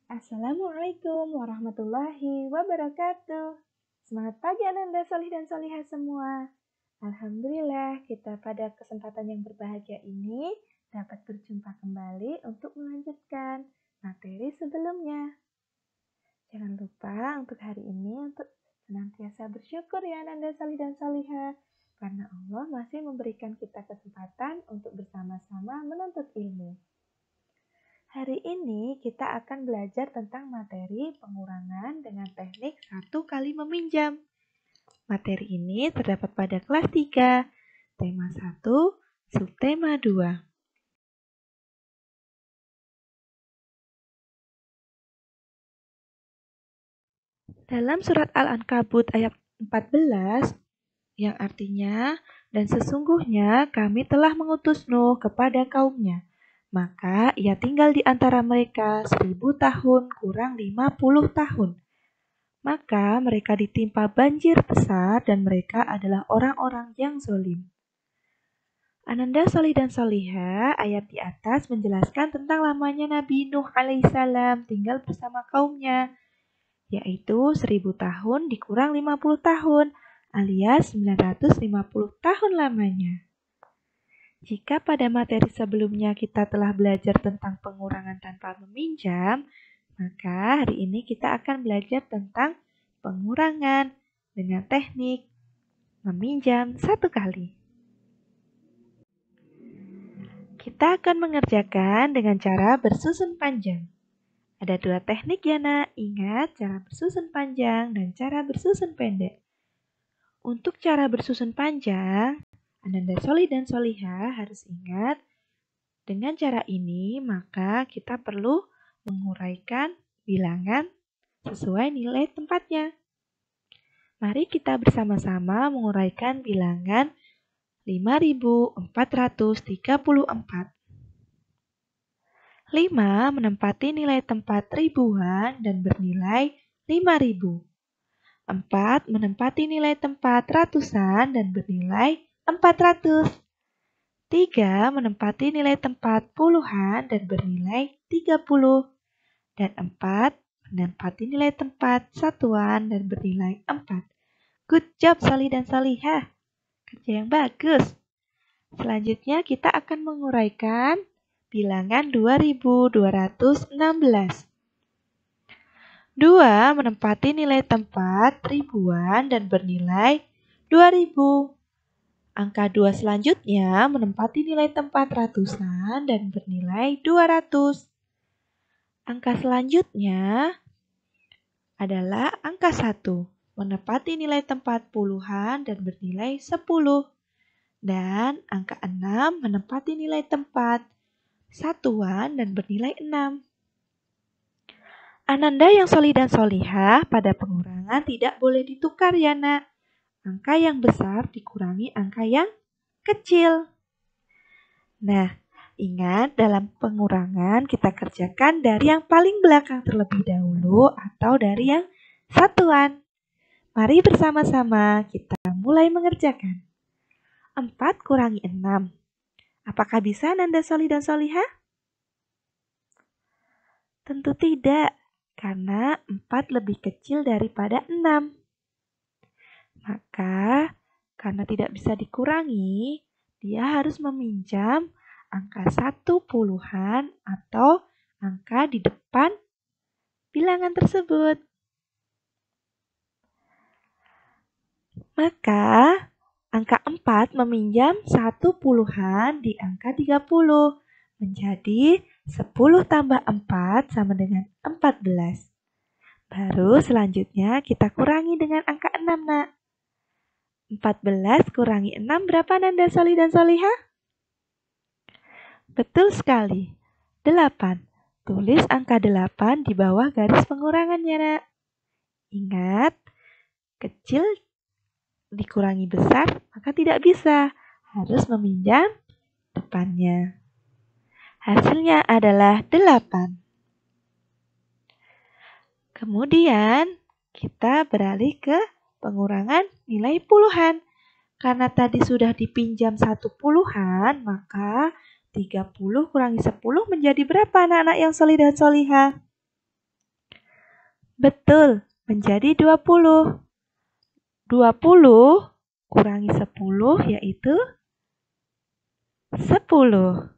Assalamualaikum warahmatullahi wabarakatuh. Semangat pagi Ananda Solih dan Solihah semua. Alhamdulillah kita pada kesempatan yang berbahagia ini dapat berjumpa kembali untuk melanjutkan materi sebelumnya. Jangan lupa untuk hari ini untuk senantiasa bersyukur ya Ananda Solih dan Solihah, karena Allah masih memberikan kita kesempatan untuk bersama-sama menuntut ilmu. Hari ini kita akan belajar tentang materi pengurangan dengan teknik 1 kali meminjam. Materi ini terdapat pada kelas 3, tema 1, subtema 2. Dalam surat Al-Ankabut ayat 14, yang artinya, dan sesungguhnya kami telah mengutus Nuh kepada kaumnya. Maka ia tinggal di antara mereka 1000 tahun kurang 50 tahun. Maka mereka ditimpa banjir besar dan mereka adalah orang-orang yang zalim. Ananda Solih dan Solihah, ayat di atas menjelaskan tentang lamanya Nabi Nuh alaihissalam tinggal bersama kaumnya, yaitu 1000 tahun dikurang 50 tahun, alias 950 tahun lamanya. Jika pada materi sebelumnya kita telah belajar tentang pengurangan tanpa meminjam, maka hari ini kita akan belajar tentang pengurangan dengan teknik meminjam 1 kali. Kita akan mengerjakan dengan cara bersusun panjang. Ada 2 teknik ya nak, ingat cara bersusun panjang dan cara bersusun pendek. Untuk cara bersusun panjang, Ananda Solih dan Solihah harus ingat, dengan cara ini maka kita perlu menguraikan bilangan sesuai nilai tempatnya. Mari kita bersama-sama menguraikan bilangan 5434. 5 menempati nilai tempat ribuan dan bernilai 5000. 4 menempati nilai tempat ratusan dan bernilai 400. 3 menempati nilai tempat puluhan dan bernilai 30. Dan 4 menempati nilai tempat satuan dan bernilai 4. Good job Solih dan Solihah. Kerja yang bagus. Selanjutnya kita akan menguraikan bilangan 2216. 2 menempati nilai tempat ribuan dan bernilai 2000. Angka 2 selanjutnya menempati nilai tempat ratusan dan bernilai 200. Angka selanjutnya adalah angka 1, menempati nilai tempat puluhan dan bernilai 10. Dan angka 6 menempati nilai tempat satuan dan bernilai 6. Ananda yang Solih dan Solihah, pada pengurangan tidak boleh ditukar ya nak. Angka yang besar dikurangi angka yang kecil. Nah, ingat dalam pengurangan kita kerjakan dari yang paling belakang terlebih dahulu atau dari yang satuan. Mari bersama-sama kita mulai mengerjakan. 4 kurangi 6. Apakah bisa Ananda Solih dan Solihah? Tentu tidak, karena 4 lebih kecil daripada 6. Maka, karena tidak bisa dikurangi, dia harus meminjam angka 1 puluhan atau angka di depan bilangan tersebut. Maka, angka 4 meminjam 1 puluhan di angka 30. Menjadi 10 tambah 4 sama dengan 14. Baru selanjutnya kita kurangi dengan angka 6 nak. 14 kurangi 6 berapa Ananda Solih dan Solihah? Betul sekali, 8. Tulis angka 8 di bawah garis pengurangannya nak. Ingat, kecil dikurangi besar maka tidak bisa, harus meminjam depannya. Hasilnya adalah 8. Kemudian kita beralih ke pengurangan nilai puluhan. Karena tadi sudah dipinjam 1 puluhan, maka 30 kurangi 10 menjadi berapa anak-anak yang Solih dan Solihah? Betul, menjadi 20. 20 kurangi 10 yaitu 10.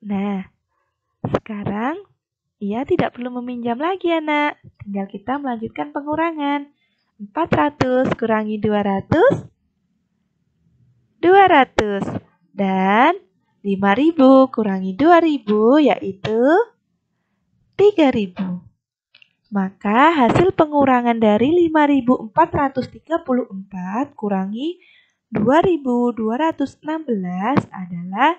Nah, sekarang ia tidak perlu meminjam lagi ya nak. Tinggal kita melanjutkan pengurangan. 400 kurangi 200, 200. Dan 5.000 kurangi 2.000 yaitu 3.000. Maka hasil pengurangan dari 5.434 kurangi 2.216 adalah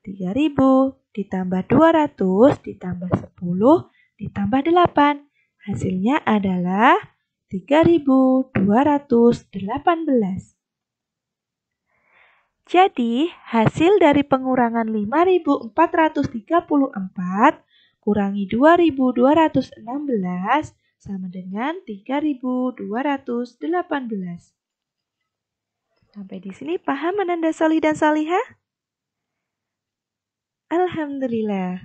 3.000 ditambah 200 ditambah 10 ditambah 8. Hasilnya adalah 3.218. Jadi, hasil dari pengurangan 5.434 kurangi 2.216 sama dengan 3.218. Sampai di sini paham Ananda Solih dan Solihah? Alhamdulillah.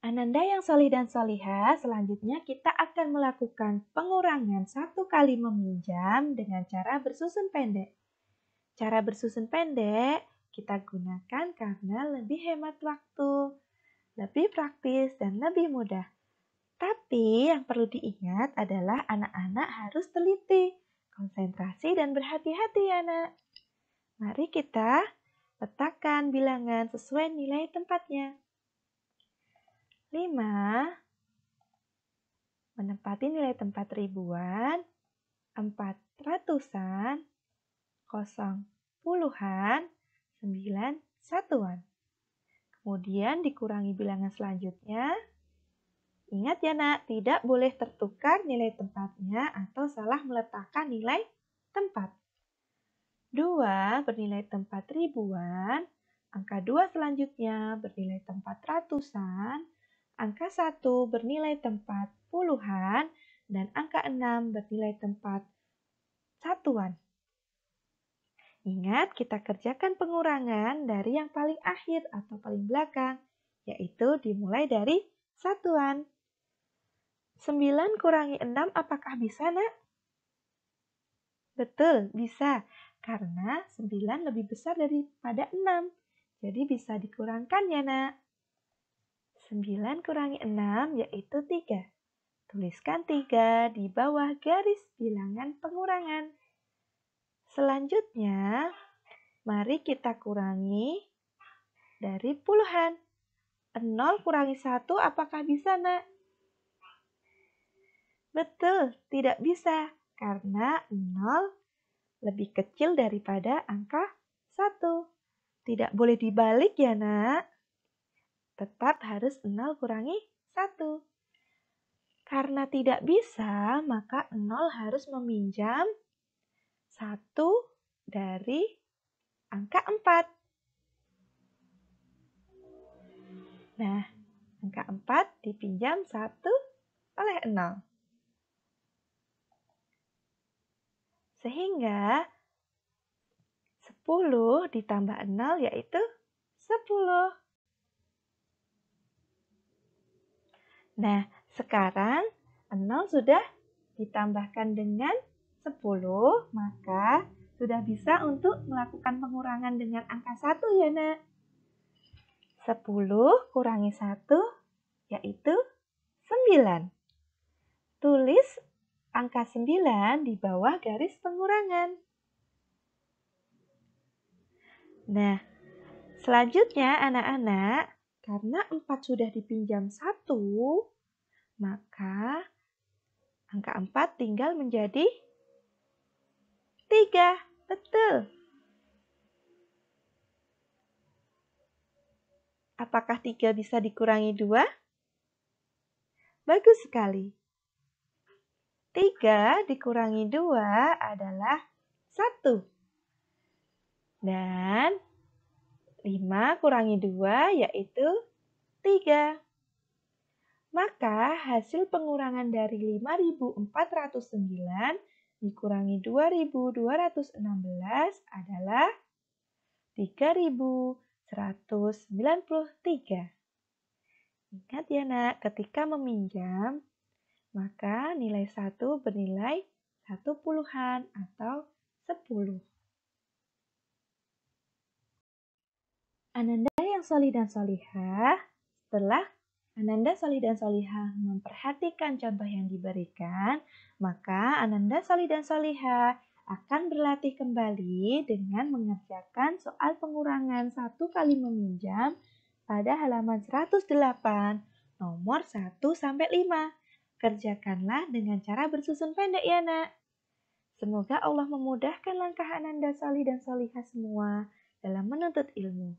Ananda yang solih dan solihah, selanjutnya kita akan melakukan pengurangan 1 kali meminjam dengan cara bersusun pendek. Cara bersusun pendek kita gunakan karena lebih hemat waktu, lebih praktis, dan lebih mudah. Tapi yang perlu diingat adalah anak-anak harus teliti, konsentrasi, dan berhati-hati ya nak. Mari kita letakkan bilangan sesuai nilai tempatnya. 5 menempati nilai tempat ribuan, 4 ratusan, 0 puluhan, 9 satuan. Kemudian dikurangi bilangan selanjutnya. Ingat ya nak, tidak boleh tertukar nilai tempatnya atau salah meletakkan nilai tempat. 2 bernilai tempat ribuan, angka 2 selanjutnya bernilai tempat ratusan, angka 1 bernilai tempat puluhan, dan angka 6 bernilai tempat satuan. Ingat, kita kerjakan pengurangan dari yang paling akhir atau paling belakang, yaitu dimulai dari satuan. 9 kurangi 6 apakah bisa, nak? Betul, bisa. Karena 9 lebih besar daripada 6. Jadi bisa dikurangkan ya, nak. 9 kurangi 6 yaitu 3. Tuliskan 3 di bawah garis bilangan pengurangan. Selanjutnya, mari kita kurangi dari puluhan. 0 kurangi 1 apakah bisa, nak? Betul, tidak bisa. Karena 0 lebih kecil daripada angka 1. Tidak boleh dibalik ya, nak. Tetap harus 0 kurangi 1. Karena tidak bisa, maka 0 harus meminjam 1 dari angka 4. Nah, angka 4 dipinjam 1 oleh 0. Sehingga 10 ditambah 0 yaitu 10. Nah, sekarang 0 sudah ditambahkan dengan 10, maka sudah bisa untuk melakukan pengurangan dengan angka 1 ya, nak. 10 kurangi 1 yaitu 9. Tulis angka 9 di bawah garis pengurangan. Nah, selanjutnya anak-anak, karena 4 sudah dipinjam 1, maka angka 4 tinggal menjadi 3. Betul. Apakah 3 bisa dikurangi 2? Bagus sekali. 3 dikurangi 2 adalah 1. Dan 5 kurangi 2 yaitu 3. Maka hasil pengurangan dari 5.409 dikurangi 2.216 adalah 3.193. Ingat ya nak, ketika meminjam, maka nilai 1 bernilai 1 puluhan atau 10. Ananda yang solih dan solihah, setelah Ananda solih dan solihah memperhatikan contoh yang diberikan, maka Ananda solih dan solihah akan berlatih kembali dengan mengerjakan soal pengurangan 1 kali meminjam pada halaman 108, nomor 1-5. Kerjakanlah dengan cara bersusun pendek ya nak. Semoga Allah memudahkan langkah Ananda solih dan solihah semua dalam menuntut ilmu.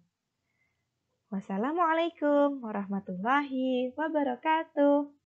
Wassalamualaikum warahmatullahi wabarakatuh.